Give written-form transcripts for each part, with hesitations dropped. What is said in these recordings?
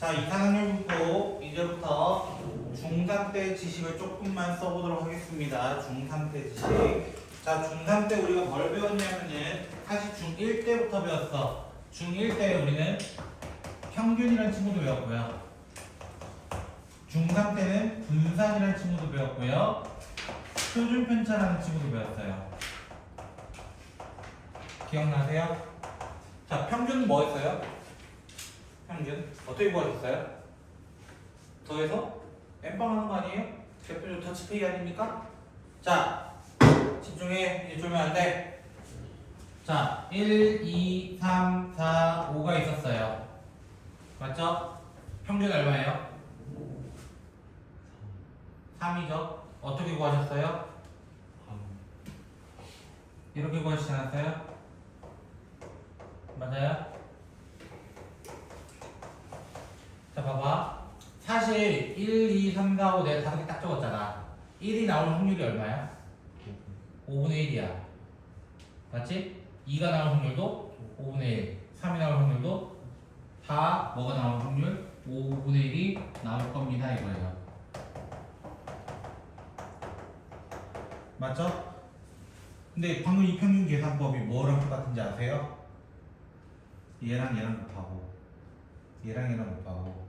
자, 이상학년부 이제부터 중3 때 지식을 조금만 써보도록 하겠습니다. 중3 때 지식. 자, 중3 때 우리가 뭘 배웠냐면은 사실 중1 때부터 배웠어. 중1 때 우리는 평균이라는 친구도 배웠고요. 중3 때는 분산이라는 친구도 배웠고요. 표준편차라는 친구도 배웠어요. 기억나세요? 자, 평균은 뭐였어요? 평균 어떻게 구하셨어요? 더해서 엠빵 하는 거 아니에요? 대표적 터치페이 아닙니까? 자, 집중해. 이제 쫄면 안 돼. 자, 1, 2, 3, 4, 5가 있었어요. 맞죠? 평균 얼마예요? 3이죠? 어떻게 구하셨어요? 이렇게 구하시지 않았어요? 맞아요? 자, 봐봐. 사실 1, 2, 3, 4, 5 내가 5개 딱 적었잖아. 1이 나오는 확률이 얼마야? 5분의 1이야. 맞지? 2가 나올 확률도 5분의 1. 3이 나올 확률도 다 뭐가 나올 확률? 5분의 1이 나올 겁니다. 이거예요. 맞죠? 근데 방금 이 평균 계산법이 뭐랑 똑같은지 아세요? 얘랑 얘랑 곱하고 얘랑 얘랑 곱하고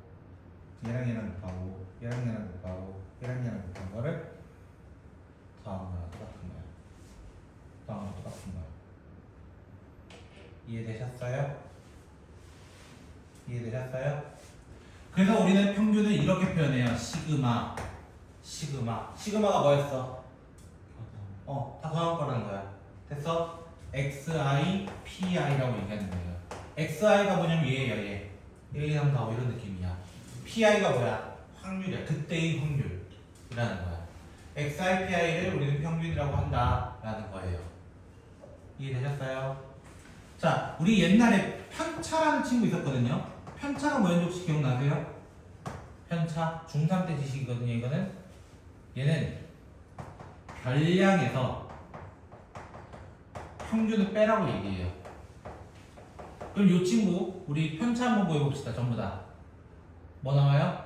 얘랑 얘랑 곱하고 얘랑 얘랑 곱하고 얘랑 얘랑 곱한 거를 더하는 거랑 똑같은 거야. 더하는 거 똑같은 거야. 이해되셨어요? 이해되셨어요? 그래서 우리는 평균을 이렇게 표현해요. 시그마. 시그마가 뭐였어? 다 더한 거라는 거야. 됐어? xi, pi라고 얘기하는 거예요. xi가 뭐냐면 얘예요, 얘. 1, 2, 3, 4, 5 이런 느낌이야. pi가 뭐야? 확률이야. 그때의 확률이라는 거야. xi, pi를 우리는 평균이라고 한다라는 거예요. 이해되셨어요? 자, 우리 옛날에 편차라는 친구 있었거든요. 편차가 뭐였는지 혹시 기억나세요? 편차, 중3 때 지식이거든요. 이거는 얘는 별량에서 평균을 빼라고 얘기해요. 그럼 이 친구 우리 편차 한번 보여봅시다. 전부 다 뭐 나와요?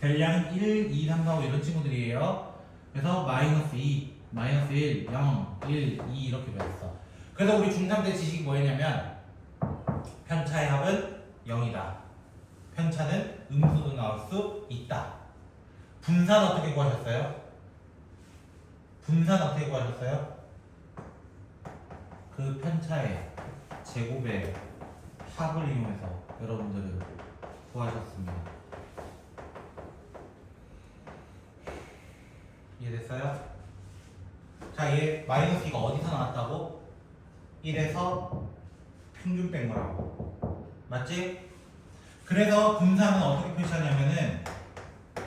별량은 1, 2, 3, 4, 5 이런 친구들이에요. 그래서 마이너스 2, 마이너스 1, 0, 1, 2 이렇게 배웠어. 그래서 우리 중3 때 지식이 뭐였냐면 편차의 합은 0이다. 편차는 음수도 나올 수 있다. 분산 어떻게 구하셨어요? 분산 어떻게 구하셨어요? 그 편차의 제곱의 합을 이용해서 여러분들은 구하셨습니다. 이해됐어요? 자, 얘 마이너스 2가 어디서 나왔다고? 1에서 평균 뺀 거라고. 맞지? 그래서 분산은 어떻게 표시하냐면은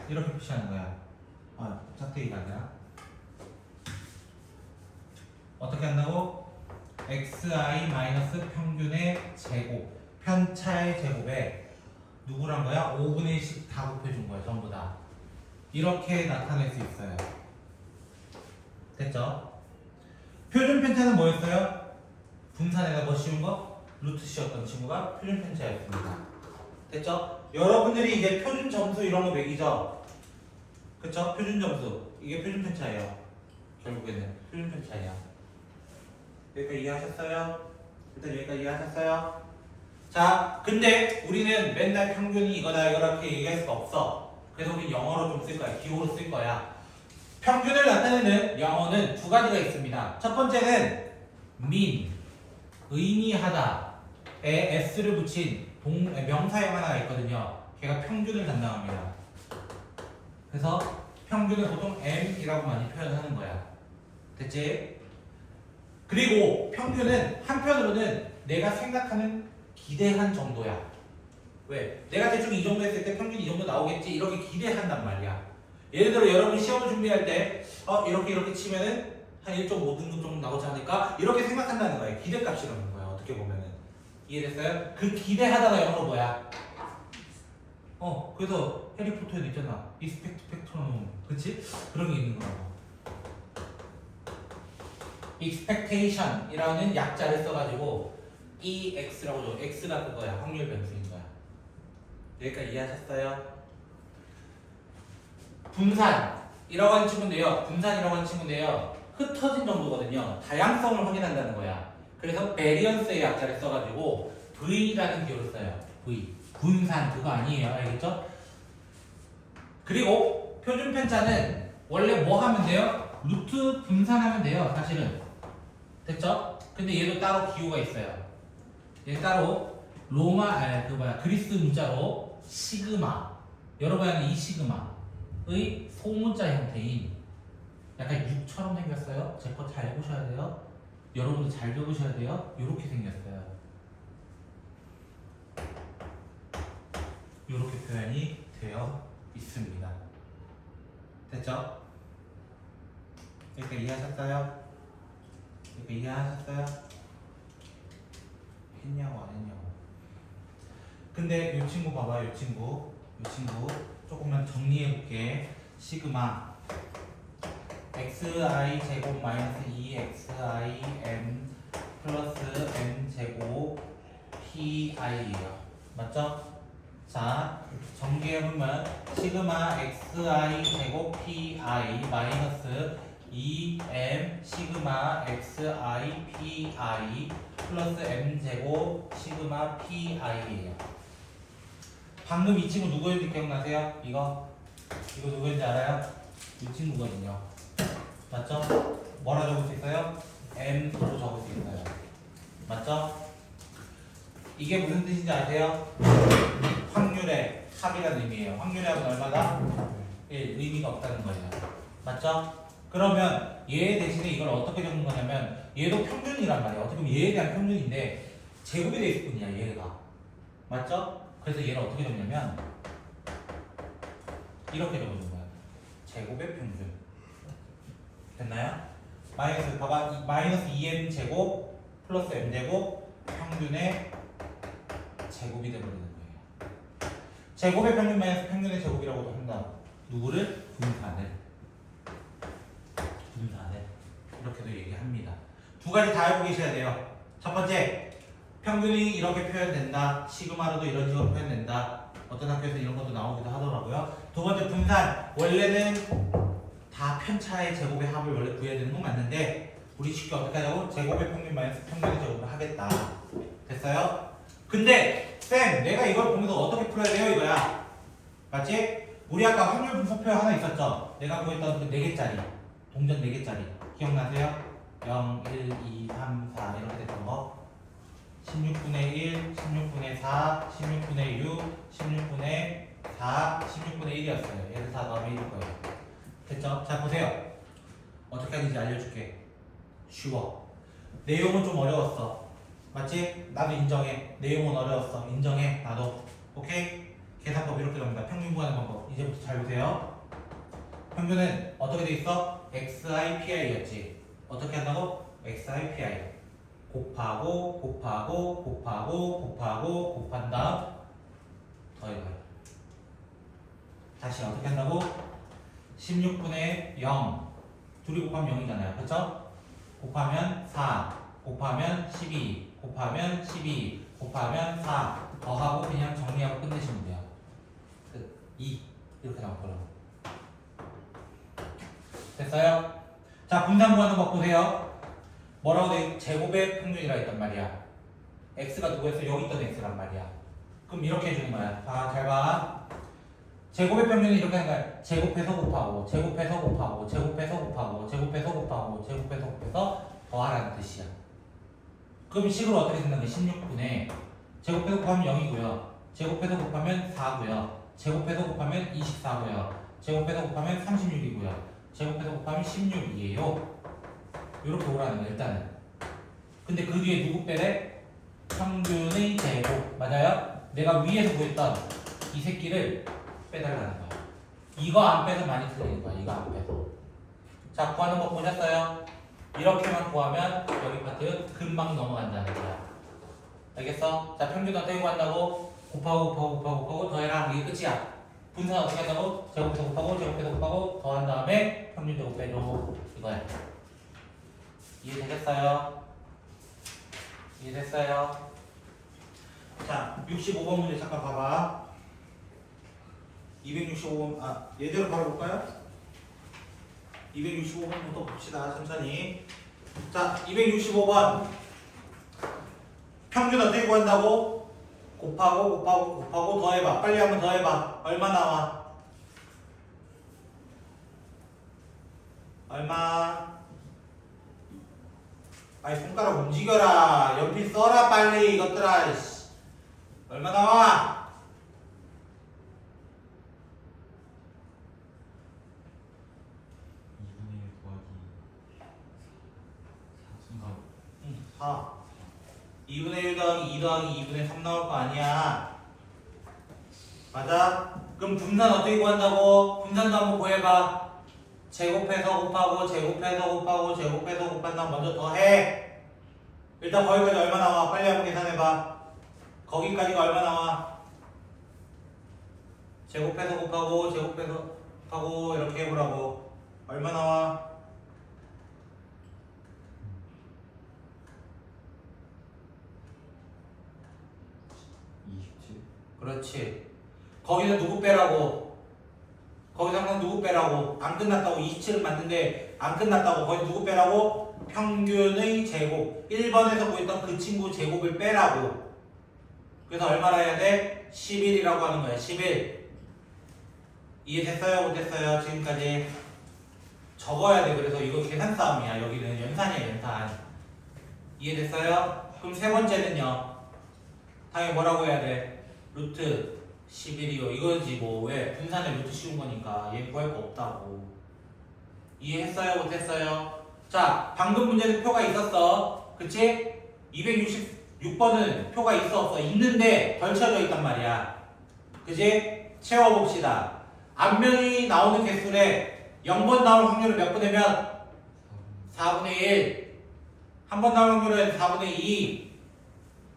이렇게 표시하는 거야. 짝대기가 아니라 어떻게 한다고? xi 마이너스 평균의 제곱, 편차의 제곱에 누구란 거야? 5분의 1씩 다 곱해준 거야. 전부 다. 이렇게 나타낼 수 있어요. 됐죠? 표준 편차는 뭐였어요? 분산에다 뭐 씌운 거? 루트 씌웠던 친구가 표준 편차였습니다. 됐죠? 여러분들이 이제 표준 점수 이런 거 매기죠? 그쵸? 표준 점수. 이게 표준 편차예요. 결국에는 표준 편차예요. 여기까지 이해하셨어요? 일단 여기까지 이해하셨어요? 자, 근데 우리는 맨날 평균이 이거다 이렇게 얘기할 수가 없어. 그래서 우리 영어로 좀 쓸 거야. 기호로 쓸 거야. 평균을 나타내는 영어는 두 가지가 있습니다. 첫 번째는 mean, 의미하다에 s를 붙인 명사형 하나가 있거든요. 걔가 평균을 담당합니다. 그래서 평균을 보통 m이라고 많이 표현하는 거야. 됐지? 그리고 평균은 한편으로는 내가 생각하는 기대한 정도야. 왜? 내가 대충 이 정도 했을 때 평균이 이 정도 나오겠지 이렇게 기대한단 말이야. 예를 들어 여러분 시험을 준비할 때 이렇게 치면은 한 1.5등급 정도 나오지 않을까? 이렇게 생각한다는 거야. 기대값이라는 거야. 어떻게 보면은. 이해됐어요? 그 기대하다가 영어로 뭐야? 그래서 해리포터에도 있잖아. expect factor는 그치? 그런 게 있는 거라고. expectation 이라는 약자를 써가지고 EX라고 줘. X가 그거야. 확률 변수인 거야. 여기까지 이해하셨어요? 분산이라고 하는 친구인데요. 분산이라고 하는 친구인데요. 흩어진 정도거든요. 다양성을 확인한다는 거야. 그래서 베리언스의 약자를 써가지고 V라는 기호를 써요. V. 분산 그거 아니에요. 알겠죠? 그리고 표준 편차는 원래 뭐 하면 돼요? 루트 분산하면 돼요. 사실은. 됐죠? 근데 얘도 따로 기호가 있어요. 얘 따로 그리스 문자로 시그마. 여러분 아는 이 시그마의 소문자 형태인 약간 6처럼 생겼어요. 제 거 잘 보셔야 돼요. 여러분도 잘 배우셔야 돼요. 이렇게 생겼어요. 이렇게 표현이 되어 있습니다. 됐죠? 그러니까 이해하셨어요? 그러니까 이해하셨어요? 했냐고 안 했냐고. 근데 이 친구 봐봐. 이 친구 조금만 정리해볼게. 시그마 xi 제곱 마이너스 2xi m 플러스 m 제곱 pi예요. 맞죠? 자, 정리해보면 시그마 xi 제곱 pi 마이너스 2m 시그마 xi pi 플러스 m 제곱 시그마 pi예요. 방금 이 친구 누구였는지 기억나세요? 이거 누구였는지 알아요? 이 친구거든요. 맞죠? 뭐라 적을 수 있어요? m로 적을 수 있어요. 맞죠? 이게 무슨 뜻인지 아세요? 확률의 합이라는 의미예요. 확률의 합은 얼마다? 1. 의미가 없다는 거예요. 맞죠? 그러면 얘 대신에 이걸 어떻게 적는 거냐면 얘도 평균이란 말이야. 어떻게 보면 얘에 대한 평균인데 제곱이 돼 있을 뿐이야. 얘가. 맞죠? 그래서 얘를 어떻게 적냐면 이렇게 적어주는 거야. 제곱의 평균. 됐나요? 마이너스 봐봐. 마이너스 2m 제곱 플러스 m 제곱 평균의 제곱이 되버리는 거예요. 제곱의 평균 마이너스 평균의 제곱이라고도 한다. 누구를? 분산을 이렇게도 얘기합니다. 두 가지 다 알고 계셔야 돼요. 첫 번째, 평균이 이렇게 표현된다. 시그마로도 이런 식으로 표현된다. 어떤 학교에서 이런 것도 나오기도 하더라고요. 두 번째, 분산. 원래는 다 편차의 제곱의 합을 원래 구해야 되는 건 맞는데 우리 쉽게 어떻게 하자고? 제곱의 평균 마이너스 평균의 제곱을 하겠다. 됐어요? 근데 쌤, 내가 이걸 보면서 어떻게 풀어야 돼요? 이거야. 맞지? 우리 아까 확률 분석표 하나 있었죠? 내가 구했던 그 4개짜리 동전 4개짜리 기억나세요? 0, 1, 2, 3, 4 이렇게 됐던 거 16분의 1, 16분의 4, 16분의 6, 16분의 4, 16분의 1이었어요. 얘를 다 넣으면 1일 거예요. 됐죠? 자, 보세요. 어떻게 하는지 알려줄게. 쉬워. 내용은 좀 어려웠어. 맞지? 나도 인정해. 내용은 어려웠어. 인정해. 나도. 오케이? 계산법 이렇게 됩니다. 평균 구하는 방법. 이제부터 잘 보세요. 평균은 어떻게 돼 있어? xi pi였지. 어떻게 한다고? xi pi. 곱하고 곱한 다음 더해봐요. 다시 어떻게 한다고? 16분의 0 둘이 곱하면 0이잖아요. 그렇죠? 곱하면 4 곱하면 12 곱하면 12 곱하면 4 더하고 그냥 정리하고 끝내시면 돼요. 끝. 2 이렇게 나왔더라고요. 됐어요? 자, 분산 구하는 법 보세요. 뭐라고 돼? 제곱의 평균이라 했단 말이야. x가 누구였어? 여기 있던 x란 말이야. 그럼 이렇게 해주는 거야. 자, 잘 봐. 제곱의 평균은 이렇게 하는 거야. 제곱해서 곱하고 더하라는 뜻이야. 그럼 식으로 어떻게 된다는 거야? 16분의 제곱해서 곱하면 0이고요. 제곱해서 곱하면 4고요. 제곱해서 곱하면 24고요. 제곱해서 곱하면 36이고요. 제곱해서 곱하면 16이에요. 이렇게 오라는 거야, 일단은. 근데 그 뒤에 누구 빼래? 평균의 제곱. 맞아요? 내가 위에서 구했던 이 새끼를 빼달라는 거야. 이거 안 빼서 많이 틀리는 거야. 이거 안 빼서. 자, 구하는 거 보셨어요? 이렇게만 구하면 여기 파트 금방 넘어간다는 거야. 알겠어? 자, 평균 어떻게 구한다고? 곱하고 더해라. 이게 끝이야. 분산 어떻게 한다고? 제곱해서 곱하고 더한 다음에 평균 제곱 빼줘. 이거야. 이해되겠어요? 이해됐어요? 자, 65번 문제 잠깐 봐봐. 265번 예제로 바로 볼까요? 265번부터 봅시다. 천천히. 자, 265번 평균 어떻게 구한다고? 곱하고 더해봐. 빨리 한번 더해봐. 얼마 나와? 얼마? 아니 손가락 움직여라. 연필 써라 빨리 이것들아. 얼마 나와? 4. 2분의 1 더하기 2 더하기 2분의 3 나올 거 아니야. 맞아? 그럼 분산 어떻게 구한다고? 분산도 한번 구해봐. 제곱해서 곱하고 제곱해서 곱하고 제곱해서 곱한다. 먼저 더해. 일단 거기까지 얼마 나와? 빨리 한번 계산해봐. 거기까지가 얼마 나와? 제곱해서 곱하고 제곱해서 곱하고 이렇게 해보라고. 얼마 나와? 27. 그렇지. 거기서 누구 빼라고? 거기서 항상 누구 빼라고? 안 끝났다고. 27은 맞는데 안 끝났다고. 거기 누구 빼라고? 평균의 제곱. 1번에서 구했던 그 친구 제곱을 빼라고. 그래서 얼마나 해야 돼? 11이라고 하는 거야. 11. 이해됐어요? 못됐어요? 지금까지 적어야 돼. 그래서 이거 계산 싸움이야. 여기는 연산이야. 연산. 이해됐어요? 그럼 세 번째는요. 당연히 뭐라고 해야 돼? 루트 11이요. 이거지 뭐. 왜? 분산에 루트 씌운 거니까 얘 구할 거 없다고. 이해했어요? 못했어요? 자, 방금 문제는 표가 있었어. 그치? 266번은 표가 있어 없어? 있는데 덜 채워져 있단 말이야. 그치? 채워봅시다. 앞면이 나오는 개수에 0번 나올 확률을 몇 번 내면? 4분의 1. 한 번 나올 확률은 4분의 2.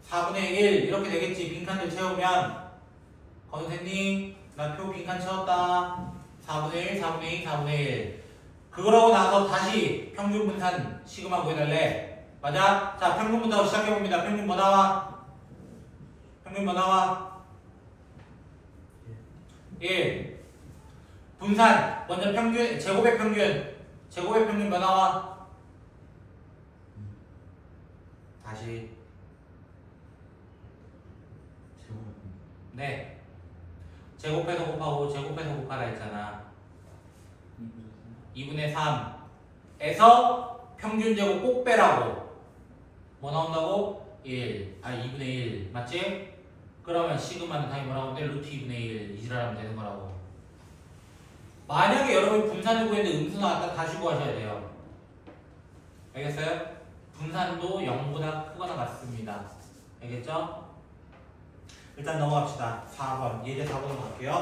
4분의 1 이렇게 되겠지. 빈칸들 채우면 선생님 나 표 빈칸 채웠다. 4분의 1, 4분의 2, 4분의 1 그러고 나서 다시 평균 분산 시그마 구해달래. 맞아? 자 평균 분산 시작해봅니다. 평균 뭐 나와? 평균 뭐 나와? 1 분산 먼저 평균 제곱의 평균 뭐 나와? 다시 네. 제곱해서 곱하고 제곱해서 곱하라 했잖아. 2분의 3에서 평균 제곱 꼭 빼라고. 뭐 나온다고? 1. 2분의 1. 맞지? 그러면 시그마는 당연히 뭐라고 돼? 루트 2분의 1. 이지랄하면 되는 거라고. 만약에 여러분이 분산을 구했는데 음수 나왔다 다시 구하셔야 돼요. 알겠어요? 분산도 0보다 크거나 같습니다. 알겠죠? 일단 넘어갑시다. 4번. 예제 4번으로 갈게요.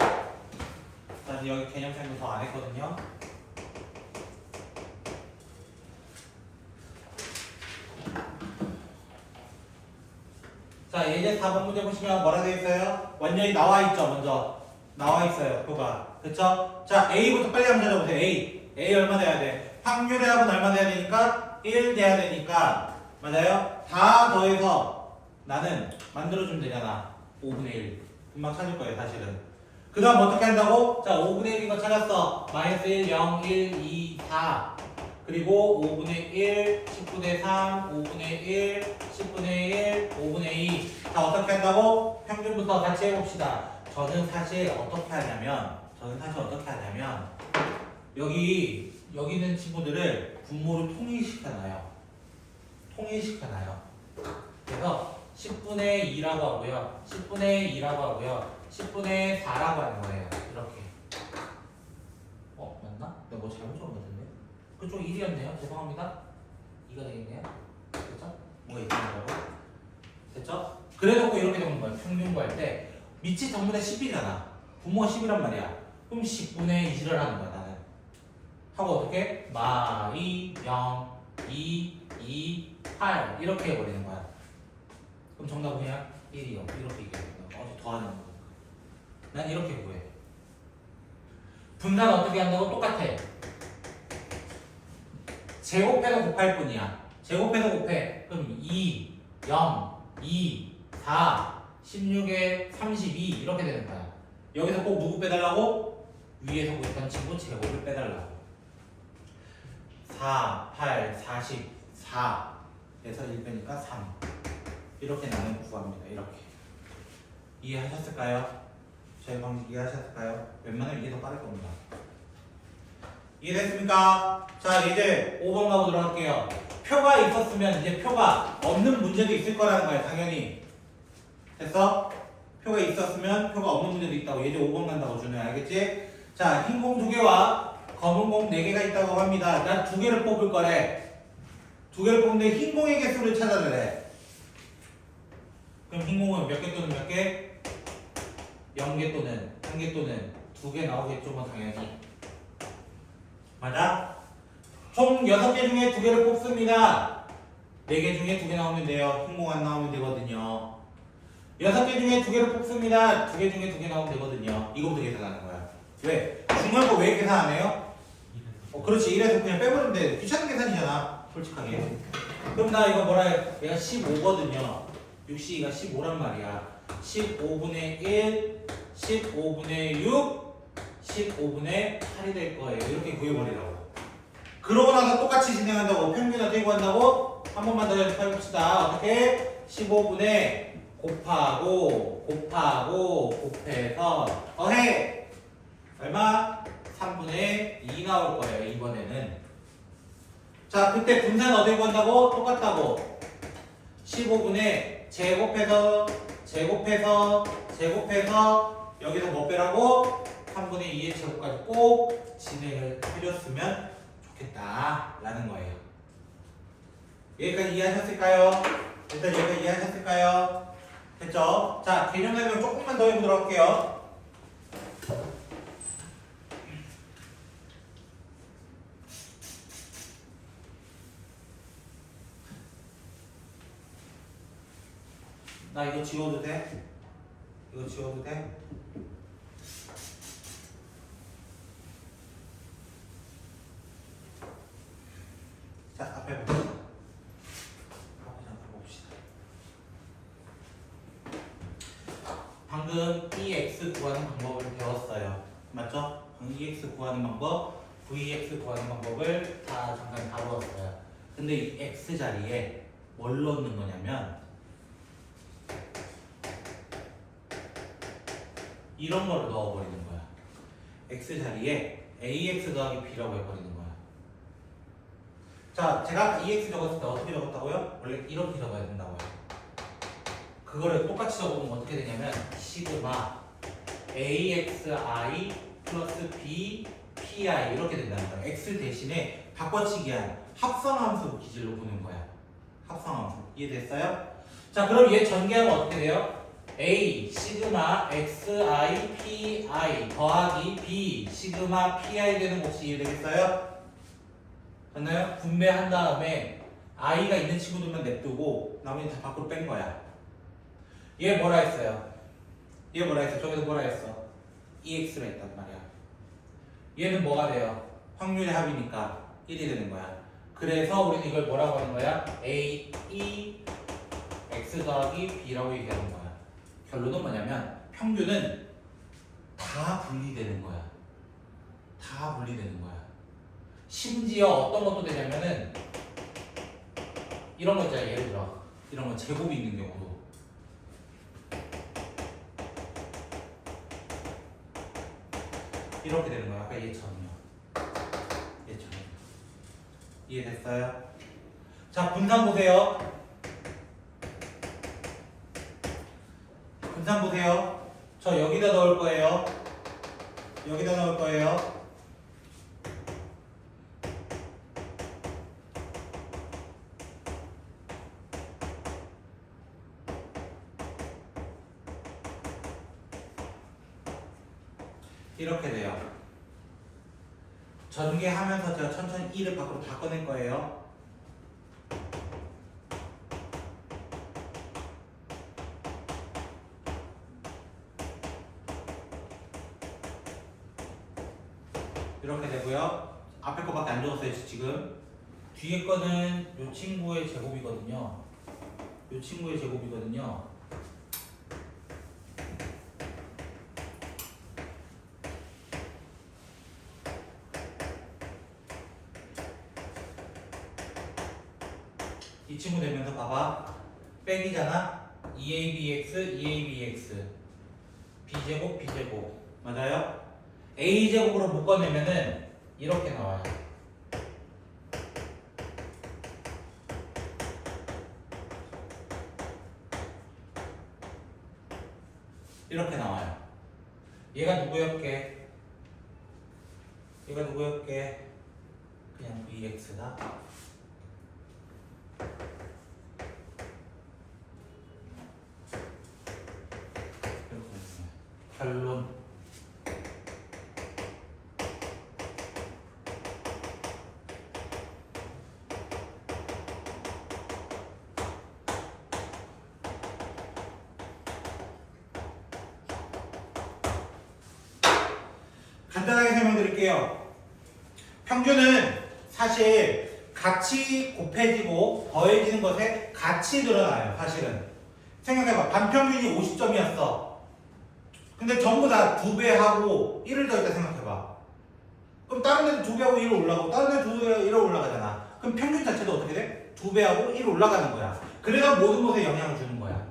일단 여기 개념생도 더 안 했거든요. 자, 예제 4번 문제 보시면 뭐라 되어 있어요? 완전히 나와 있죠, 먼저. 나와 있어요, 표가. 그쵸? 자, A부터 빨리 한번 찾아보세요. A 얼마 돼야 돼? 확률의 합은 얼마 돼야 되니까? 1 돼야 되니까. 맞아요? 다 더해서 나는 만들어주면 되잖아. 5분의 1. 금방 찾을 거예요, 사실은. 그 다음 어떻게 한다고? 자, 5분의 1인 거 찾았어. 마이너스 1, 0, 1, 2, 4. 그리고 5분의 1, 10분의 3, 5분의 1, 10분의 1, 5분의 2. 자, 어떻게 한다고? 평균부터 같이 해봅시다. 저는 사실 어떻게 하냐면, 여기 있는 친구들을 분모로 통일시켜놔요. 그래서 10분의 2라고 하고요. 10분의 2라고 하고요. 10분의 4라고 하는 거예요. 이렇게. 맞나? 내가 뭐 잘못 적은 것 같은데? 그쪽 1이었네요. 죄송합니다. 2가 되겠네요. 됐죠? 뭐가 있는 거고? 됐죠? 그래놓고 이렇게 적는 거예요. 평균 구할 때. 밑이 전부 다 10이잖아. 분모가 10이란 말이야. 그럼 10분의 2를 하는 거야, 나는. 하고 어떻게? 마, 2, 0, 2, 2, 8. 이렇게 해버리는 거야. 그럼 정답은 그냥 1이요. 이렇게 얘기하는 거야. 어디 더하는 거. 난 이렇게 구해. 분산 어떻게 한다고? 똑같아. 제곱해서 곱할 뿐이야. 제곱해서 곱해. 그럼 2, 0, 2, 4, 16에 32 이렇게 되는 거야. 여기서 꼭 누구 빼달라고? 위에서 구했던 친구 제곱을 빼달라고. 4, 8, 44 에서 1 빼니까 3 이렇게 나는 구합니다. 이렇게 이해하셨을까요? 저희 방식 이해하셨을까요? 웬만하면 이게 더 빠를 겁니다. 이해됐습니까? 자 이제 5번 가보도록 할게요. 표가 있었으면 이제 표가 없는 문제도 있을 거라는 거예요. 당연히 됐어? 표가 있었으면 표가 없는 문제도 있다고. 이제 5번 간다고 준호야. 알겠지? 자 흰 공 2개와 검은 공 4개가 있다고 합니다. 난 2개를 뽑을 거래. 2개를 뽑는데 흰 공의 개수를 찾아내래. 그럼 흰 공은 몇 개 또는 몇 개? 0개 또는 1개 또는 2개 나오겠죠. 뭐 당연히. 맞아? 총 6개 중에 2개를 뽑습니다. 4개 중에 2개 나오면 돼요. 흰 공 안 나오면 되거든요. 6개 중에 2개를 뽑습니다. 2개 중에 2개 나오면 되거든요. 이거부터 계산하는 거야. 왜? 중요한 거 왜 계산 안 해요? 그렇지. 이래서 그냥 빼버리면 돼. 귀찮은 계산이잖아. 솔직하게. 그럼 나 이거 뭐라 해? 얘가 15거든요. 6c가 15란 말이야. 15분의 1, 15분의 6, 15분의 8이 될 거예요. 이렇게 구해버리라고. 그러고 나서 똑같이 진행한다고. 평균 어떻게 구한다고? 한 번만 더 해봅시다. 어떻게? 15분의 곱하고 곱해서 더해. 얼마? 3분의 2 나올 거예요. 이번에는. 자, 그때 분산 어디 구한다고? 똑같다고. 15분의 제곱해서 여기서 뭐 빼라고? 3분의 2의 제곱까지 꼭 진행을 해줬으면 좋겠다 라는 거예요. 여기까지 이해하셨을까요? 일단 여기까지 이해하셨을까요? 됐죠? 자, 개념 설명 조금만 더 해보도록 할게요. 나 이거 지워도 돼? 이거 지워도 돼? 자, 앞에 봅시다. 방금 EX 구하는 방법을 배웠어요. 맞죠? EX 구하는 방법, VX 구하는 방법을 다 잠깐 다루었어요. 근데 이 X 자리에 뭘 넣는 거냐면 이런 거를 넣어버리는 거야. X 자리에 AX 더하기 B라고 해버리는 거야. 자, 제가 EX 적었을 때 어떻게 적었다고요? 원래 이렇게 적어야 된다고요. 그거를 똑같이 적으면 어떻게 되냐면 시그마 AXI 플러스 B PI 이렇게 된다는 거야. X 대신에 바꿔치기한 합성함수 기질로 보는 거야. 합성함수. 이해됐어요? 자, 그럼 얘 전개하면 어떻게 돼요? A 시그마 XI PI 더하기 B 시그마 PI 되는 거 혹시 이해되겠어요? 됐나요? 분배한 다음에 I가 있는 친구들만 냅두고 나머지 다 밖으로 뺀 거야. 얘 뭐라 했어요? 얘 뭐라 했어? 저기서 뭐라 했어? EX가 있단 말이야. 얘는 뭐가 돼요? 확률의 합이니까 1이 되는 거야. 그래서 우리는 이걸 뭐라고 하는 거야? A, E, X 더하기 B라고 얘기하는 거야. 결론은 뭐냐면 평균은 다 분리되는 거야. 다 분리되는 거야. 심지어 어떤 것도 되냐면은 이런 거 있잖아. 예를 들어 이런 거 제곱이 있는 경우도 이렇게 되는 거야. 아까 얘처럼요. 얘처럼. 이해됐어요? 자, 분산 보세요. 분산 보세요. 저 여기다 넣을 거예요. 여기다 넣을 거예요. 이렇게 돼요. 전개하면서 제가 천천히 1을 밖으로 다 꺼낼 거예요. 이렇게 되고요. 앞에 거밖에 안 적었어요. 지금 뒤에 거는 이 친구의 제곱이거든요. 이 친구의 제곱이거든요. 이 친구 되면서 봐봐. 빼기잖아. 2abx, 2abx. b제곱, b제곱. 맞아요? a제곱으로 묶어내면은 이렇게 나와요. 이렇게 나와요. 얘가 누구였게? 얘가 누구였게? 그냥 vx다. 이렇게 됐어요. 결론. 간단하게 설명드릴게요. 평균은 사실 같이 곱해지고 더해지는 것에 같이 늘어나요. 사실은 생각해봐. 반평균이 50점이었어. 근데 전부 다 2배 하고 1을 더했다 생각해봐. 그럼 다른 데도 2배 하고 1 올라가고 다른 데도 2배 하고 1 올라가잖아. 그럼 평균 자체도 어떻게 돼? 2배 하고 1 올라가는 거야. 그래서 모든 것에 영향을 주는 거야.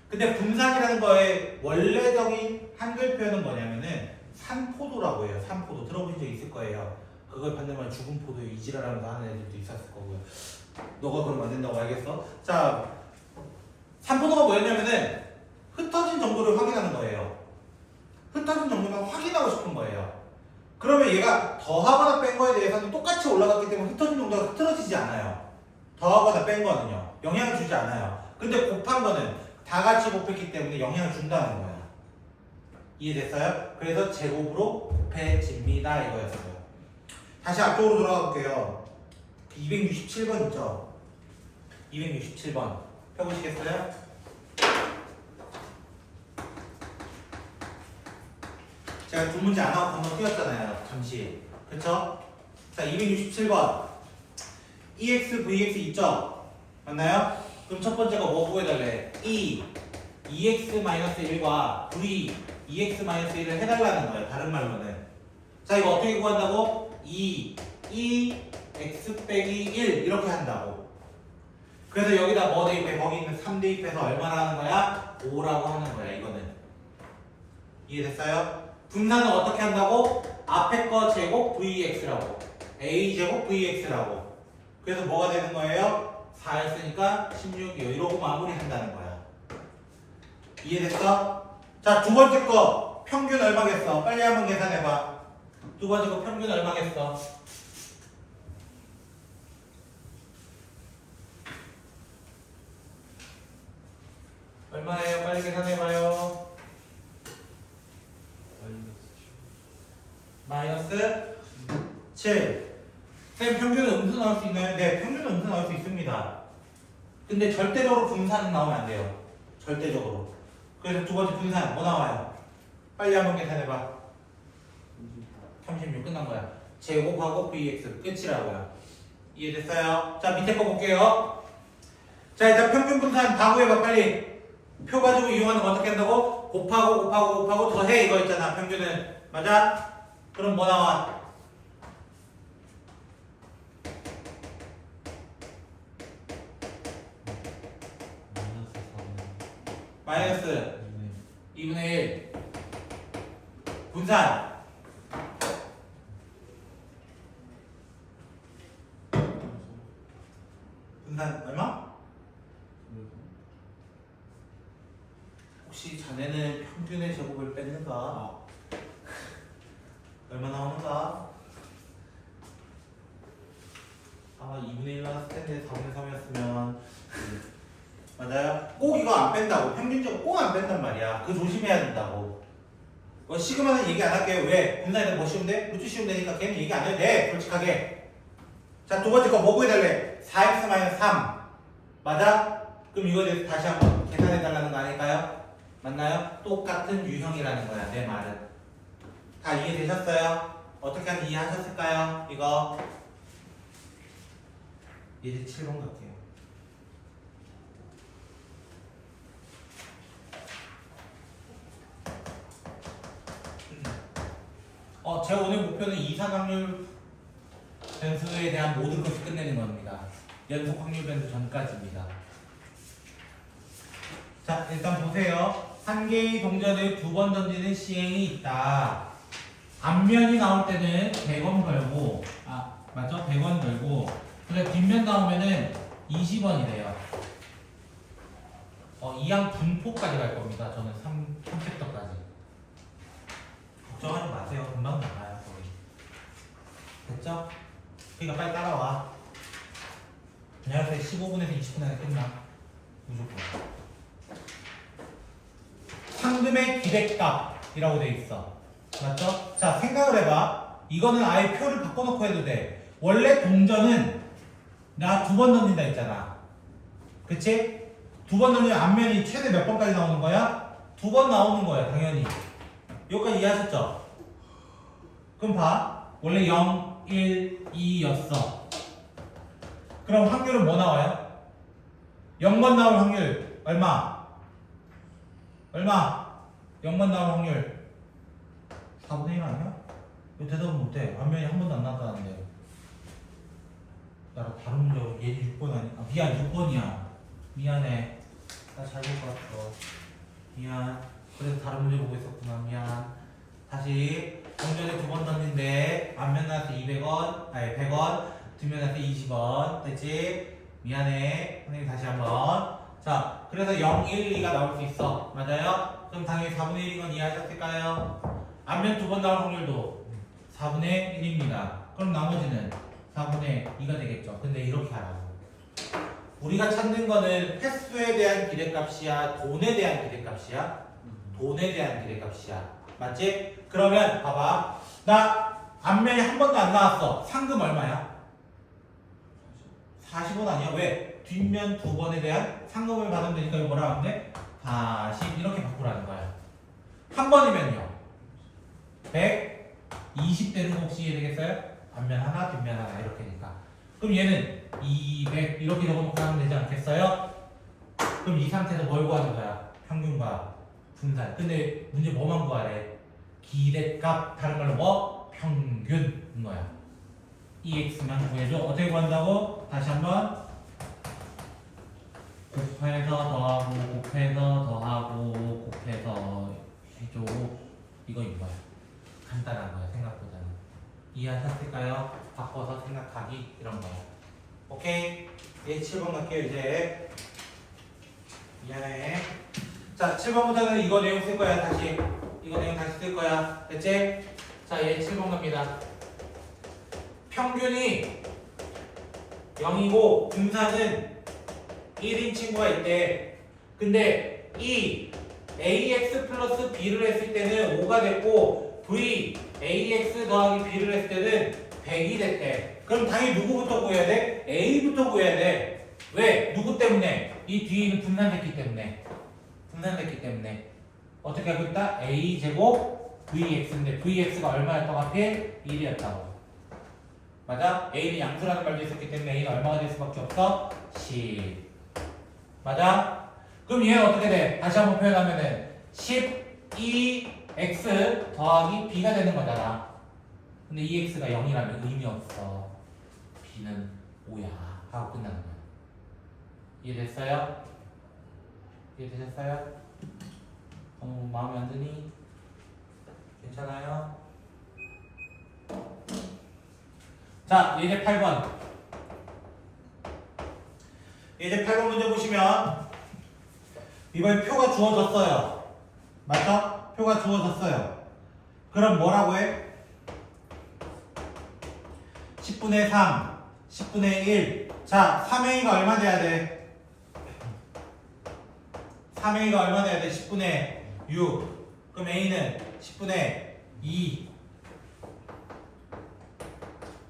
근데 분산이라는 거의 원래적인 한글 표현은 뭐냐면은 산포도라고 해요. 산포도 들어보신 적 있을 거예요. 그걸 반대말 죽은 포도 이지라라면서 하는 애들도 있었을 거고요. 너가 그러면 안 된다고 알겠어? 자, 산포도가 뭐였냐면은 흩어진 정도를 확인하는 거예요. 흩어진 정도만 확인하고 싶은 거예요. 그러면 얘가 더하거나 뺀 거에 대해서는 똑같이 올라갔기 때문에 흩어진 정도가 흐트러지지 않아요. 더하거나 뺀 거는요. 영향을 주지 않아요. 근데 곱한 거는 다 같이 곱했기 때문에 영향을 준다는 거야. 이해됐어요? 그래서 제곱으로 곱해집니다 이거였어요. 다시 앞쪽으로 돌아가 볼게요. 267번 있죠? 267번 펴보시겠어요? 제가 두 문제 안 하고 한번 띄웠잖아요. 잠시. 그쵸? 자, 267번 EX, VX 있죠? 맞나요? 그럼 첫 번째가 뭐 구해달래? 2x-1과 v, 2x-1을 해달라는 거예요. 다른 말로는. 자, 이거 어떻게 구한다고? 2x 빼기 1 이렇게 한다고. 그래서 여기다 뭐 대입해? 거기 있는 3 대입해서 얼마나 하는 거야? 5라고 하는 거야. 이거는. 이해됐어요? 분산은 어떻게 한다고? 앞에 거 제곱 vx라고. a제곱 vx라고. 그래서 뭐가 되는 거예요? 4였으니까 16이요. 이러고 마무리한다는 거야. 이해됐어? 자, 두 번째 거 평균 얼마겠어? 빨리 한번 계산해봐. 두 번째 거 평균 얼마겠어? 얼마예요? 빨리 계산해봐요. 마이너스 7. 쌤, 평균은 음수 나올 수 있나요? 네, 평균은 음수 나올 수 있습니다. 근데 절대적으로 분산은 나오면 안 돼요. 절대적으로. 그래서 두 번째 분산 뭐 나와요? 빨리 한번 계산해봐. 36 끝난 거야. 제곱하고 vx 끝이라고요. 이해됐어요? 자, 밑에 거 볼게요. 자, 일단 평균 분산 다 구해봐 빨리. 표 가지고 이용하는 거 어떻게 한다고? 곱하고 더해 이거 있잖아. 평균은 맞아? 그럼 뭐 나와? 마이너스 2분의 1 분산 얼마? 혹시 자네는 평균의 제곱을 뺐는가? 얼마 나오는가? 아마 2분의 1 나왔을 텐데 4분의 3이었으면 맞아요? 꼭 이거 안 뺀다고. 평균적으로 꼭 안 뺀단 말이야. 그거 조심해야 된다고. 시그마는 얘기 안 할게요. 왜? 분산에다 뭐 씌우면 돼? 루트 씌우면 되니까 걔는 얘기 안 해도 돼. 솔직하게. 자, 두 번째 거 뭐 구해달래? 4x-3 맞아? 그럼 이거에 대해서 다시 한번 계산해달라는 거 아닐까요? 맞나요? 똑같은 유형이라는 거야. 내 말은. 다 이해되셨어요? 어떻게 하면 이해하셨을까요? 이거 이제 7번 갈게요. 제 오늘 목표는 이산 확률 변수에 대한 모든 것을 끝내는 겁니다. 연속 확률 밴드 전까지입니다. 자, 일단 보세요. 한 개의 동전을 두 번 던지는 시행이 있다. 앞면이 나올 때는 100원 걸고, 맞죠? 100원 걸고, 그래 뒷면 나오면은 20원이래요. 이항 분포까지 갈 겁니다. 저는 3챕터까지. 걱정하지 마세요. 금방 나가요. 거의. 됐죠? 그러니까 빨리 따라와. 안녕하세요. 15분에서 20분 안에 끝나. 무조건. 상금의 기대값이라고 돼 있어. 맞죠? 자, 생각을 해봐. 이거는 아예 표를 바꿔놓고 해도 돼. 원래 동전은 나 두 번 던진다 했잖아. 그치? 두 번 던지면 앞면이 최대 몇 번까지 나오는 거야? 2번 나오는 거야, 당연히. 여기까지 이해하셨죠? 그럼 봐. 원래 0, 1, 2였어. 그럼 확률은 뭐 나와요? 0번 나올 확률 얼마? 얼마? 0번 나올 확률 4분의 1 아니야? 왜 대답은 못해? 앞면이 한 번도 안 나왔다는데. 나랑 다른 문제 얘는 6번 아니? 미안 6번이야. 미안해. 나 잘못 봤어. 미안. 그래서 다른 문제 보고 있었구나. 미안. 다시 동전에 두 번 던진데 앞면 나한테 200원, 아니 100원, 뒷면 나한테 20원. 됐지? 미안해. 선생님 다시 한번. 자, 그래서 0, 1, 2가 나올 수 있어. 맞아요? 그럼 당연히 4분의 1인 건 이해하셨을까요? 앞면 두 번 나올 확률도 4분의 1입니다. 그럼 나머지는 4분의 2가 되겠죠. 근데 이렇게 하라고. 우리가 찾는 거는 횟수에 대한 기대값이야? 돈에 대한 기대값이야? 돈에 대한 기대값이야. 맞지? 그러면 봐봐. 나 앞면이 한 번도 안 나왔어. 상금 얼마야? 40원 아니야? 왜? 뒷면 두 번에 대한 상금을 받으면 되니까 이거 뭐라 하면 돼? 40 이렇게 바꾸라는 거야. 한 번이면요 120 되는 거 혹시 이해되겠어요? 앞면 하나 뒷면 하나 이렇게니까. 그럼 얘는 200 이렇게 적어놓고 하면 되지 않겠어요? 그럼 이 상태에서 뭘 구하는 거야? 평균과 분산. 근데 문제 뭐만 구하래? 기대값. 다른 말로 뭐? 평균인 거야. EX만 구해줘. 어떻게 구한다고? 다시 한번 곱해서 더하고 곱해서 더하고 곱해서 해줘. 이거인 거야. 간단한 거야 생각보다는. 이해하셨을까요? 바꿔서 생각하기 이런 거야. 오케이? 예, 7번 갈게요 이제. 미안해. 자, 7번부터는 이거 내용 쓸 거야 다시. 이거 내용 다시 쓸 거야. 됐지? 자, 얘 7번 갑니다. 평균이 0이고 분산은 1인 친구가 있대. 근데 이 ax 플러스 b를 했을 때는 5가 됐고 v ax 더하기 b를 했을 때는 100이 됐대. 그럼 당연히 누구부터 구해야 돼? a부터 구해야 돼. 왜? 누구 때문에? 이 뒤에는 분산됐기 때문에. 분산됐기 때문에. 어떻게 하고 있다? a제곱 vx인데 vx가 얼마였다고 하필? 1이었다고. 맞아? a는 양수라는 말도 있었기 때문에 a는 얼마가 될 수밖에 없어? 10. 맞아? 그럼 얘는 어떻게 돼? 다시 한번 표현하면은 12x 더하기 b가 되는 거잖아. 근데 2x가 0이라면 의미 없어. b는 5야 하고 끝나는 거야. 이해됐어요? 이해되셨어요? 마음에 안 드니? 괜찮아요? 자, 이제 8번. 이제 8번 문제 보시면 이번에 표가 주어졌어요. 맞죠? 표가 주어졌어요. 그럼 뭐라고 해? 10분의 3, 10분의 1. 자, 3a가 얼마 돼야 돼? 3a가 얼마 돼야 돼? 10분의 6. 그럼 a는 10분의 2.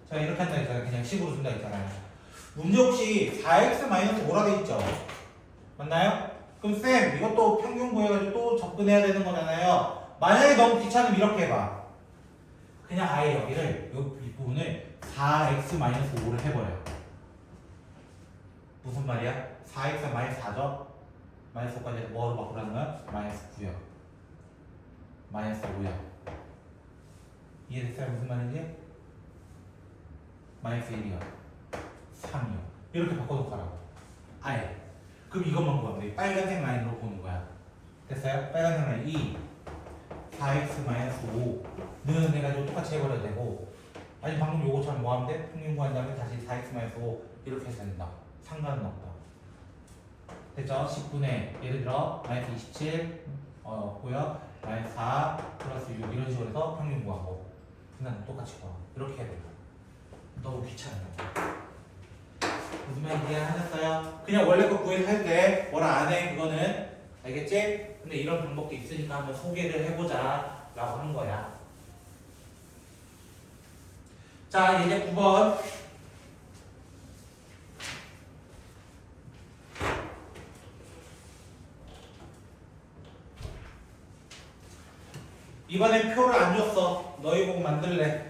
자, 이렇게 한다 했잖아요. 그냥 10으로 준다 했잖아요. 문제 혹시 4x-5라 돼 있죠? 맞나요? 그럼 쌤, 이것도 평균 구해가지고 또 접근해야 되는 거잖아요. 만약에 너무 귀찮으면 이렇게 해봐. 그냥 아예 여기를, 이 부분을 4x-5를 해버려. 무슨 말이야? 4x-4죠? 마이너스 5까지 해서 뭐로 바꾸라는 거야? 마이너스 9요. 마이너스 5요. 이해됐어요? 무슨 말인지? 마이너스 1이요. 3이요. 이렇게 바꿔놓고 하라고. 아예. 그럼 이것만 구하면 돼. 빨간색 라인으로 보는 거야. 됐어요? 빨간색 라인 2 4x-5는 해가지고 똑같이 해버려도 되고, 아니 방금 요거처럼 뭐 하면 돼? 평균 구한 다음에 다시 4x-5 이렇게 해서 된다. 상관은 없다. 됐죠? 10분의 예를 들어 마이너스 27 없고요. 마이너스 4 플러스 6 이런 식으로 해서 평균 구하고, 그냥 똑같이 구하고 이렇게 해야 된다. 너무 귀찮아요. 무슨 말인지 이해하셨어요? 그냥 원래 거 구해서 해도 돼. 뭐라 안 해. 그거는. 알겠지? 근데 이런 방법도 있으니까 한번 소개를 해보자 라고 하는 거야. 자, 이제 9번. 이번엔 표를 안 줬어. 너희 보고 만들래.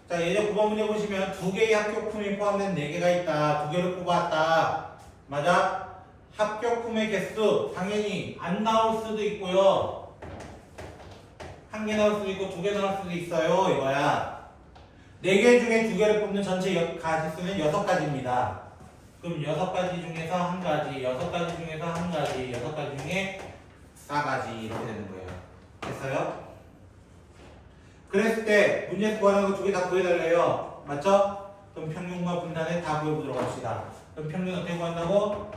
자, 예제 9번 문제 보시면 두 개의 합격품이 포함된 4개가 있다. 두 개를 뽑았다. 맞아? 합격품의 개수 당연히 안 나올 수도 있고요. 한 개 나올 수도 있고 두 개 나올 수도 있어요. 이거야. 4개 중에 두 개를 뽑는 전체 가지수는 6가지입니다. 그럼 6가지 중에서 한 가지, 6가지 중에서 한 가지, 6가지 중에 4가지 이렇게 되는 거예요. 됐어요? 그랬을 때 문제에서 구하는 거 두 개 다 구해달래요. 맞죠? 그럼 평균과 분단에 다 구해보도록 합시다. 그럼 평균 어떻게 구한다고?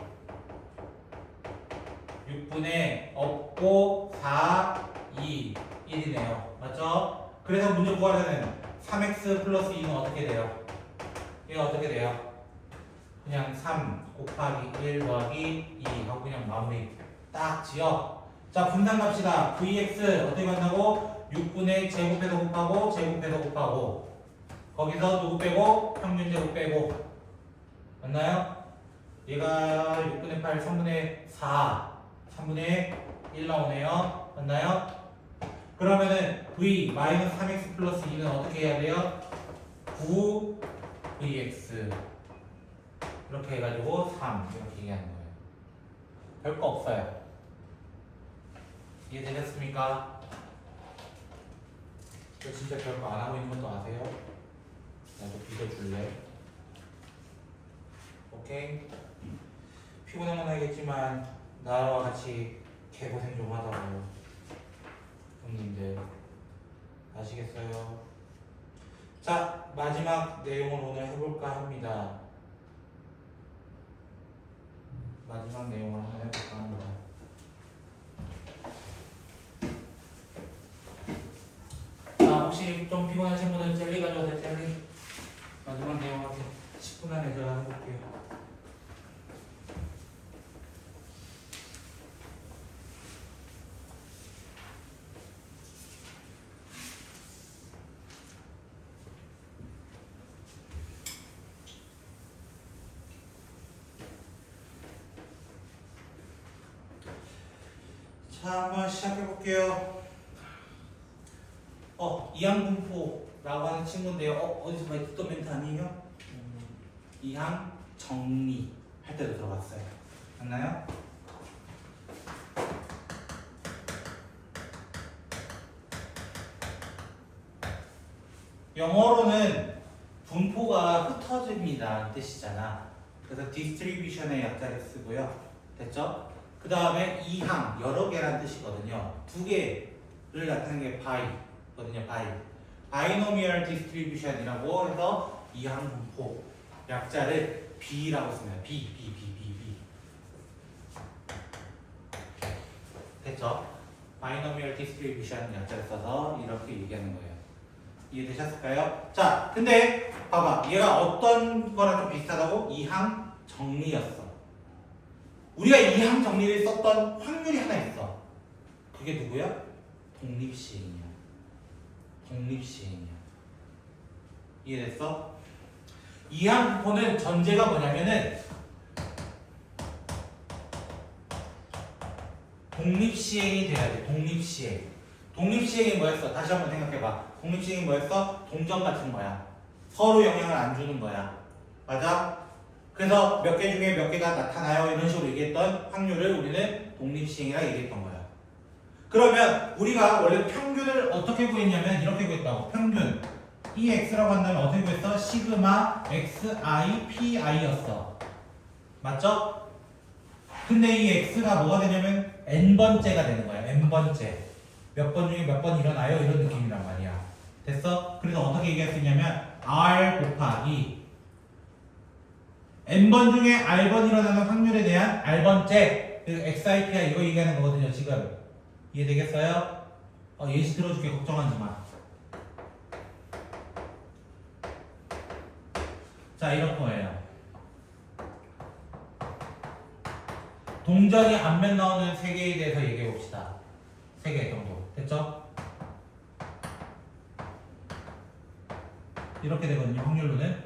6분의 없고 4, 2, 1이네요. 맞죠? 그래서 문제 구하려면 3x 플러스 2는 어떻게 돼요? 얘가 어떻게 돼요? 그냥 3 곱하기 1 더하기 2 하고 그냥 마무리 딱 지어. 자, 분산 갑시다. vx 어떻게 간다고? 6분의 제곱해서 곱하고 제곱해서 곱하고 거기서 누구 빼고? 평균 제곱 빼고. 맞나요? 얘가 6분의 8, 3분의 4, 3분의 1 나오네요. 맞나요? 그러면은 v 마이너스 3x 플러스 2는 어떻게 해야 돼요? 9vx 이렇게 해가지고 3 이렇게 얘기하는 거예요. 별거 없어요. 이해되셨습니까? 저 진짜 별거 안 하고 있는 것도 아세요? 나도 믿어줄래? 오케이? 피곤한 건 알겠지만 나와 같이 개고생 좀 하자고. 형님들 아시겠어요? 자, 마지막 내용을 오늘 해볼까 합니다. 마지막 내용을 한번 해볼까 합니다. 자, 혹시 좀 피곤하신 분은 젤리 가져오세요. 젤리. 마지막 내용 하세요. 10분 안에 제가 해볼게요. 자, 한번 시작해 볼게요. 이항분포라고 하는 친구인데요. 어디서 많이 듣던 멘트 아니에요? 이항 정리 할 때도 들어봤어요. 맞나요? 영어로는 분포가 흩어집니다 이 뜻이잖아. 그래서 distribution의 약자를 쓰고요. 됐죠? 그 다음에 이항 여러 개란 뜻이거든요. 두 개를 나타내는 게 by거든요. binomial distribution이라고 해서 이항 분포 약자를 b라고 씁니다. b. 됐죠? binomial distribution 약자를 써서 이렇게 얘기하는 거예요. 이해되셨을까요? 자, 근데 봐봐. 얘가 어떤 거랑 좀 비슷하다고? 이항 정리였어. 우리가 이항 정리를 썼던 확률이 하나 있어. 그게 누구야? 독립시행이야. 이해됐어? 이항 분포는 전제가 뭐냐면은 독립시행이 돼야 돼. 독립시행이 뭐였어? 다시 한번 생각해봐. 독립시행이 뭐였어? 동전 같은 거야. 서로 영향을 안 주는 거야. 맞아? 그래서 몇 개 중에 몇 개가 나타나요? 이런 식으로 얘기했던 확률을 우리는 독립시행이라 얘기했던 거야. 그러면 우리가 원래 평균을 어떻게 구했냐면 이렇게 구했다고. 평균 이 x라고 한다면 어떻게 구했어? 시그마 xi pi였어. 맞죠? 근데 이 x가 뭐가 되냐면 n번째가 되는 거야. n번째. 몇 번 중에 몇 번 일어나요? 이런 느낌이란 말이야. 됐어? 그래서 어떻게 얘기할 수 있냐면 r 곱하기 n번 중에 r번 일어나는 확률에 대한 r번째 xip야 이거 얘기하는 거거든요. 지금 이해되겠어요? 예시 들어줄게. 걱정하지 마. 자, 이런 거예요. 동전이 앞면 나오는 3개에 대해서 얘기해 봅시다. 3개 정도. 됐죠? 이렇게 되거든요. 확률로는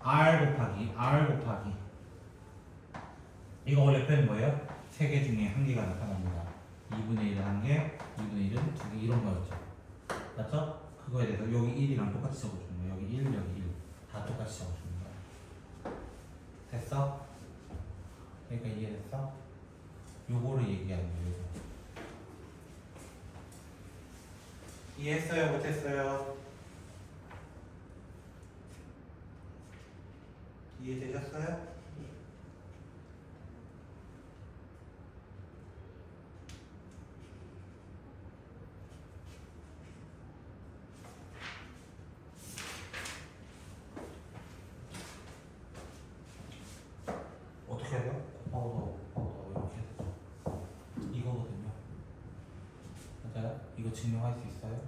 r 곱하기 이거 원래 표현 뭐예요? 3개 중에 1개가 나타납니다. 2분의 1은 1개, 2분의 1은 2개 이런 거였죠. 맞죠? 그거에 대해서 여기 1이랑 똑같이 적어주는 거예요. 여기 1, 여기 1 다 똑같이 적어주는 거예요. 됐어? 그러니까 이해됐어? 요거를 얘기하는 거예요. 이해했어요? 못했어요? 이해되셨어요? 어떻게 해야 돼요? 곱하고 이렇게 해야 되죠. 이거거든요. 맞아요? 이거 증명할 수 있어요?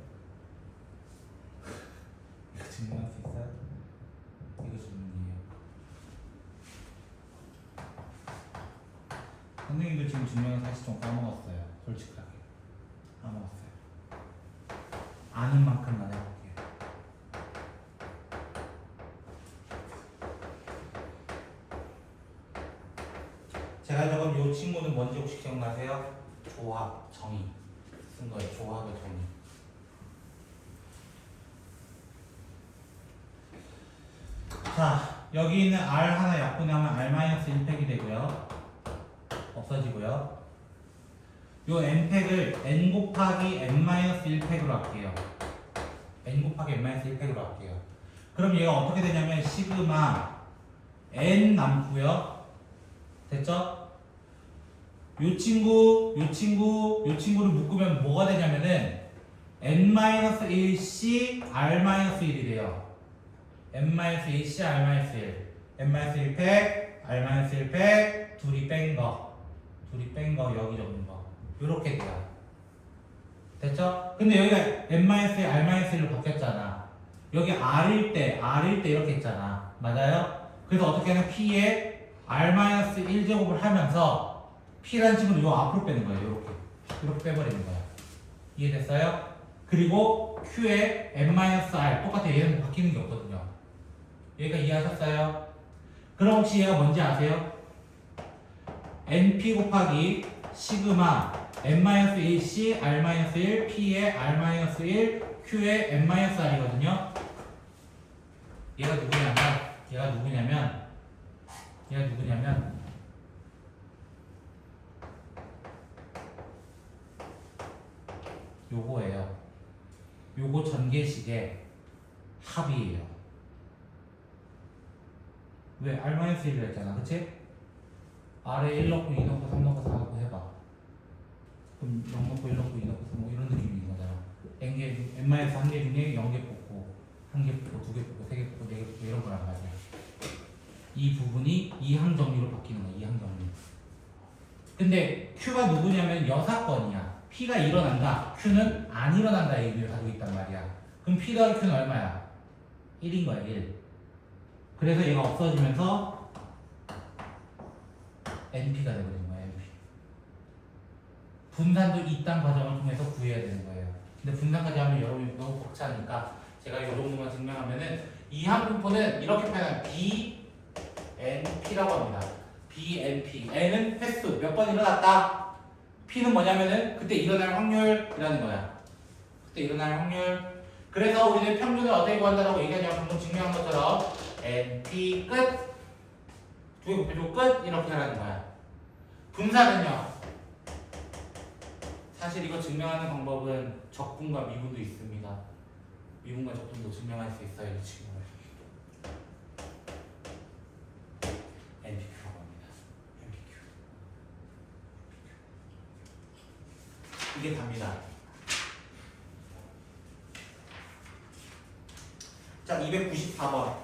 이거 증명할 수 있어요? 이거 질문이에요. 선생님도 지금 증명을 사실 좀 까먹었어요. 솔직하게 까먹었어요. 아는 만큼만 해볼게요. 제가 적은 이 친구는 뭔지 혹시 기억나세요? 조합, 정의 쓴 거예요. 조합의 정의. 자, 여기 있는 r 하나 약분하면 r-1팩이 되고요. 없어지고요. 요 n팩을 n 곱하기 n-1팩으로 할게요. n 곱하기 n-1팩으로 할게요. 그럼 얘가 어떻게 되냐면 시그마 n 남고요. 됐죠? 요 친구를 묶으면 뭐가 되냐면은 n-1c r-1이 돼요. n-1c r-1 n-1팩 r-1팩 둘이 뺀 거 여기 적는 거 요렇게 돼요. 됐죠? 근데 여기가 n-1 r-1로 바뀌었잖아. 여기 r일 때 이렇게 있잖아. 맞아요? 그래서 어떻게 하면 p에 r-1제곱을 하면서 P라는 친구를 요 앞으로 빼는 거예요. 이렇게 빼버리는 거야. 이해됐어요? 그리고 Q에 n-r 똑같아요. 얘는 바뀌는 게 없거든요. 여기가 이해하셨어요? 그럼 혹시 얘가 뭔지 아세요? np 곱하기 시그마 n-1c r-1 p에 r-1 q에 n-r이거든요. 얘가 누구냐면 요거예요. 요거 전개식의 합이에요. 왜? r-1을 했잖아. 그치? r에 1 넣고 2 넣고 3 넣고 4 넣고 해봐. 그럼 0 넣고 1 넣고 2 넣고 3 뭐 이런 느낌인 거잖아. n-1개 중에 0개 뽑고 1개 뽑고 2개 뽑고 3개 뽑고 4개 뽑고 이런 거란 말이야. 이 부분이 이항 정리로 바뀌는 거야. 이항 정리. 근데 Q가 누구냐면 여사건이야. P가 일어난다. Q는 안 일어난다 의미를 가지고 있단 말이야. 그럼 P 더하기 Q는 얼마야? 1인 거야. 1. 그래서 얘가 없어지면서 NP가 되버린 거야. NP. 분산도 이딴 과정을 통해서 구해야 되는 거예요. 근데 분산까지 하면 여러분이 너무 벅차니까 제가 이 정도만 증명하면은 이 항분포는 이렇게 표현하면 BNP라고 합니다. BNP. N은 횟수 몇 번 일어났다. P는 뭐냐면은 그때 일어날 확률이라는 거야. 그때 일어날 확률. 그래서 우리는 평균을 어떻게 구한다라고 얘기하냐면 방금 증명한 것처럼 NP 끝. 두 개 곱해주고 끝. 이렇게 하라는 거야. 분산은요. 사실 이거 증명하는 방법은 적분과 미분도 있습니다. 미분과 적분도 증명할 수 있어요. 이 친구를 MPQ라고 합니다. MPQ. 이게 답니다. 자, 294번.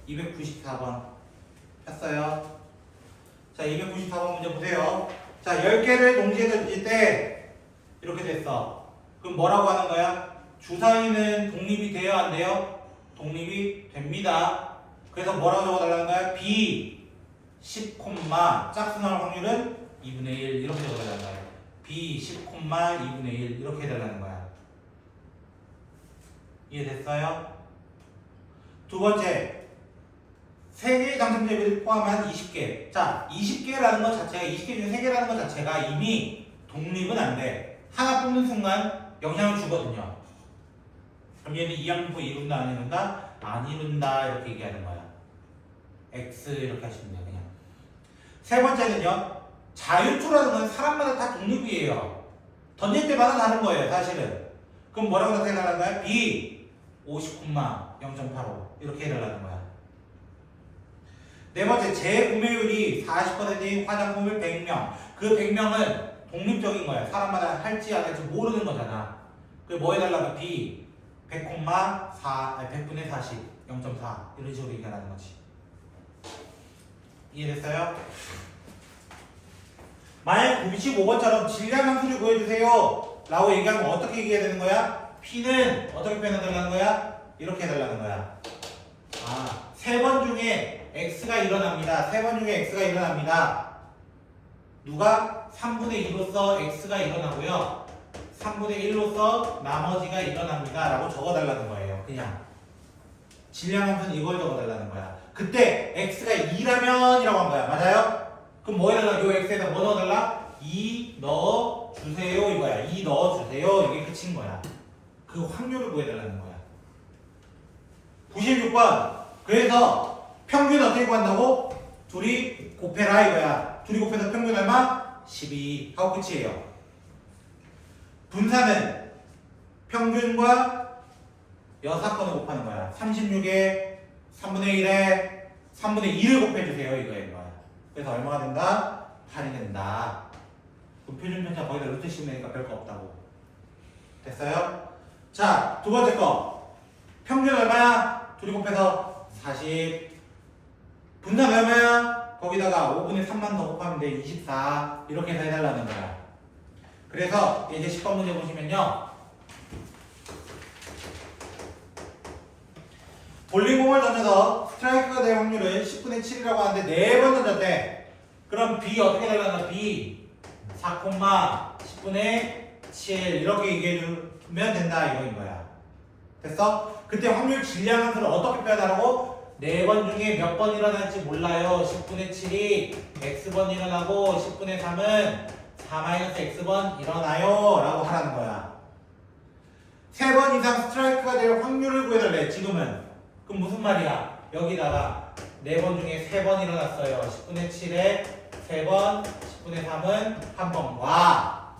294번 폈어요. 자, 294번 문제 보세요. 자, 10개를 동시에 던질 때 이렇게 됐어. 그럼 뭐라고 하는 거야? 주사위는 독립이 돼요? 안 돼요? 독립이 됩니다. 그래서 뭐라고 적어달라는 거야? B 10, 짝수 나올 확률은 2분의 1 이렇게 적어달라는 거야. B 10, 2분의 1 이렇게 해달라는 거야. 이해됐어요? 두 번째, 3개의 당첨자를 포함한 20개. 자, 20개라는 것 자체가, 20개 중에 3개라는 것 자체가 이미 독립은 안 돼. 하나 뽑는 순간 영향을 주거든요. 그럼 얘는 이항분포 이룬다, 안 이룬다? 안 이룬다, 이렇게 얘기하는 거야. X 이렇게 하시면 돼요, 그냥. 세 번째는요, 자유투라는 건 사람마다 다 독립이에요. 던질 때마다 다른 거예요, 사실은. 그럼 뭐라고 나타내달라는 거야? B 50, 0.85 이렇게 해달라는 거야. 네 번째, 재구매율이 40%인 화장품을 100명. 그 100명은 독립적인 거야. 사람마다 할지 안 할지 모르는 거잖아. 그래 뭐 해달라고? B 100,4, 100분의 40, 0.4 이런 식으로 얘기하는 거지. 이해됐어요? 만약 95번처럼 질량 함수를 구해주세요 라고 얘기하면 어떻게 얘기해야 되는 거야? P는 어떻게 표현해달라는 거야? 이렇게 해달라는 거야. 아, 3번 중에 X가 일어납니다. 3번 중에 X가 일어납니다. 누가? 3분의 2로서 X가 일어나고요. 3분의 1로서 나머지가 일어납니다. 라고 적어달라는 거예요. 그냥. 질량함수는 이걸 적어달라는 거야. 그때 X가 2라면 이라고 한 거야. 맞아요? 그럼 뭐 해달라? 요 X에다 뭐 넣어달라? 2 넣어주세요 이거야. 2 넣어주세요. 이게 끝인 거야. 그 확률을 구해달라는 거야. 96번. 그래서 평균 어떻게 구한다고? 둘이 곱해라 이거야. 둘이 곱해서 평균 얼마? 12 하고 끝이에요. 분산은 평균과 여사건을 곱하는 거야. 36에 3분의 1에 3분의 2를 곱해주세요 이거야. 그래서 얼마가 된다? 8이 된다. 그럼 표준 편차 거기다 루트 씌우면 되니까 별거 없다고. 됐어요? 자, 두 번째 거. 평균 얼마야? 둘이 곱해서 40. 분산 얼마야? 거기다가 5분의 3만 더 곱하면 돼. 24. 이렇게 해서 해달라는 거야. 그래서 이제 10번 문제 보시면요. 볼링공을 던져서 스트라이크가 될 확률은 10분의 7이라고 하는데 4번 던졌대. 그럼 B 어떻게 되려나? B 4, 10분의 7 이렇게 얘기해주면 된다 이거인 거야. 됐어? 그때 확률 질량함수를 어떻게 표현하라고? 4번 중에 몇 번 일어날지 몰라요. 10분의 7이 X번 일어나고 10분의 3은 4-X번 일어나요 라고 하라는 거야. 3번 이상 스트라이크가 될 확률을 구해달래 지금은. 그럼 무슨 말이야? 여기다가 4번 중에 3번 일어났어요. 10분의 7에 3번, 10분의 3은 1번. 와!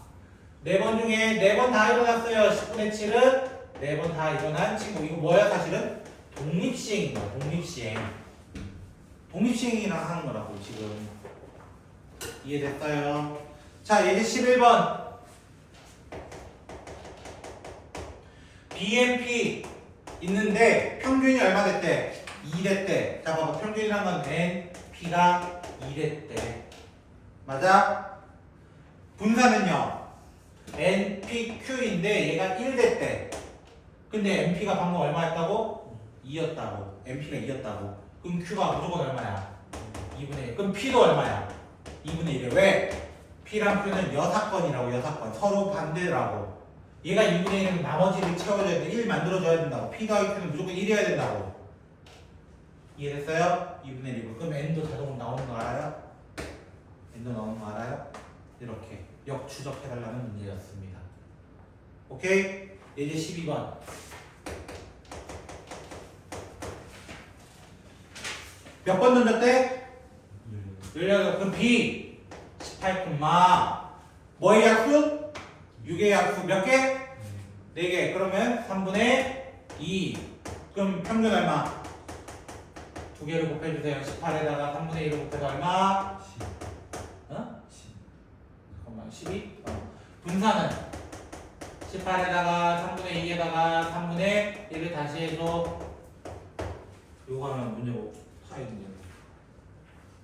4번 중에 4번 다 일어났어요. 10분의 7은 4번 다 일어난 친구. 이거 뭐야 사실은? 독립시행인 거야. 독립시행. 독립시행이랑 하는 거라고 지금. 이해됐어요? 자, 이제 11번. BMP 있는데 평균이 얼마 됐대? 2 됐대. 자, 봐봐. 평균이란 건 NP가 2 됐대. 맞아? 분산은요? NPQ인데 얘가 1 됐대. 근데 NP가 방금 얼마였다고? 2였다고. NP가 2였다고. 그럼 Q가 무조건 얼마야? 2분의 1. 그럼 P도 얼마야? 2분의 1이야. 왜? P랑 Q는 여사건이라고. 여사건. 서로 반대라고. 얘가 2분의 1이면 나머지를 채워줘야 돼. 1 만들어줘야 된다고. P 더하기 Q는 무조건 1이어야 된다고. 이해됐어요? 2분의 1이고. 그럼 N도 자동으로 나오는 거 알아요? N도 나오는 거 알아요? 이렇게 역추적해달라는 문제였습니다. 오케이? 이제 12번. 몇 번 던졌대? 18. 그럼 B 18, 뭐의 약수? 6의 약수 몇 개? 4개. 그러면 3분의 2. 그럼 평균 얼마? 2개를 곱해주세요. 18에다가 3분의 1을 곱해서 얼마? 10. 어? 10. 잠깐만 12? 분산은 18에다가 3분의 2에다가 3분의 1을 다시 해줘. 요거 하면 문제 뭐 파야 문제.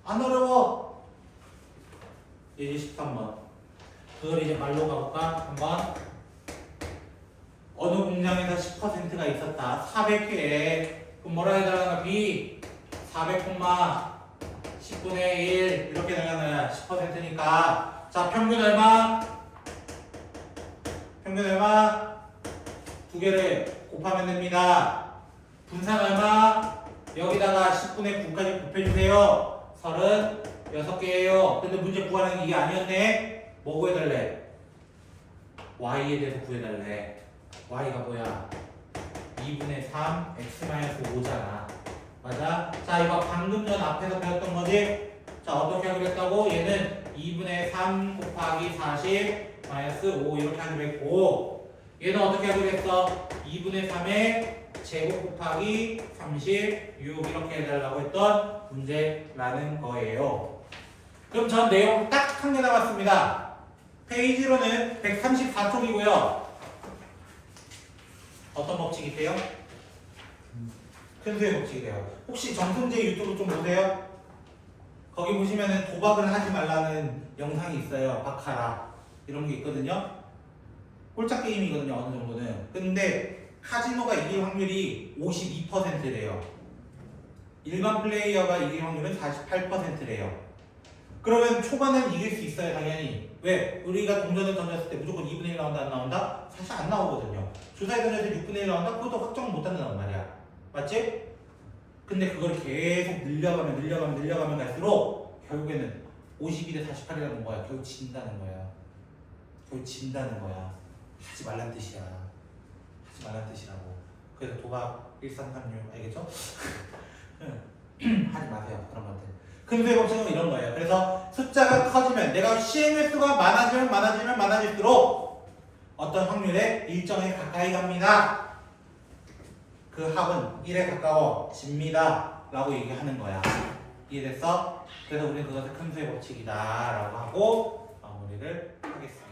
안 어려워. 이제 13번. 그걸 이제 말로 가볼까? 한번. 어느 공장에서 10%가 있었다. 400회. 그럼 뭐라 해달라나? B 400, 10분의 1 이렇게 되면은 10%니까 자 평균 얼마? 평균 얼마? 2개를 곱하면 됩니다. 분산 얼마? 여기다가 10분의 9까지 곱해주세요. 36개예요. 근데 문제 구하는 게 이게 아니었네. 뭐 구해달래? y에 대해서 구해달래. y가 뭐야? 2분의 3 x-5잖아. 맞아? 자 이거 방금 전 앞에서 배웠던 거지? 자 어떻게 하기로 했다고? 얘는 2분의 3 곱하기 40 마이너스 5 이렇게 하기로 했고 얘는 어떻게 하기로 했어? 2분의 3의 제곱 곱하기 36 이렇게 해달라고 했던 문제라는 거예요. 그럼 전 내용 딱 한 개 남았습니다. 페이지로는 134쪽이고요. 어떤 법칙이 돼요? 큰 수의 법칙이 돼요. 혹시 정승재 유튜브 좀 보세요? 거기 보시면은 도박을 하지 말라는 영상이 있어요. 바카라 이런 게 있거든요. 꼴짝 게임이거든요. 어느 정도는. 근데 카지노가 이길 확률이 52%래요. 일반 플레이어가 이길 확률은 48%래요. 그러면 초반엔 이길 수 있어요. 당연히. 왜? 우리가 동전을 던졌을 때 무조건 2분의 1 나온다 안 나온다? 사실 안 나오거든요. 주사위 던졌을 때 6분의 1 나온다? 그것도 확정 못 한다는 말이야. 맞지? 근데 그걸 계속 늘려가면 갈수록 결국에는 52대 48이라는 거야. 결국 진다는 거야. 하지 말란 뜻이야. 하지 말란 뜻이라고. 그래서 도박 1336 알겠죠? 하지 마세요. 그런 것들. 근수의 법칙은 이런 거예요. 그래서 숫자가 커지면 내가 시행할 수가 많아질수록 어떤 확률에 일정에 가까이 갑니다. 그 합은 1에 가까워집니다. 라고 얘기하는 거야. 이해됐어? 그래서 우리는 그것을 큰 수의 법칙이다. 라고 하고 마무리를 하겠습니다.